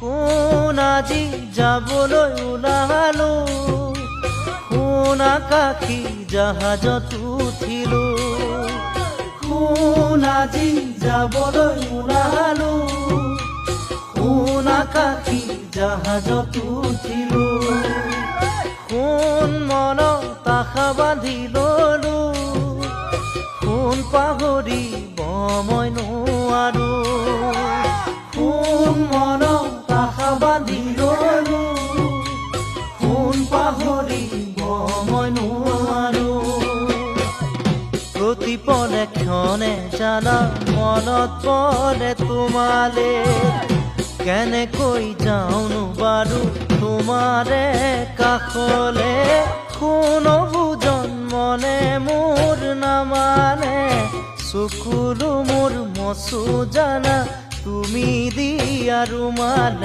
কোন আজি যাবলৈ ওলালো, কোন আকাশী জাহাজত উঠিলো। কোন আজি যাবলৈ ওলালো, কোন আকাশী জাহাজত উঠিলো। কোন মনত আশা বান্ধি ললো, কোন পাহৰিব মই নোৱাৰো। কোন মনত আশা বান্ধি ললো, কোন পাহৰিব মই নোৱাৰো। প্ৰতিপলে ক্ষণে জানা মনত পৰে তোমালে, কেনেকৈ যাওঁনো বাৰু তোমাৰে কাষলে। কোনো বুজন মনে মোৰ নামানে, চকুলো মোৰ মচু জানা তুমি দিয়া ৰুমালে।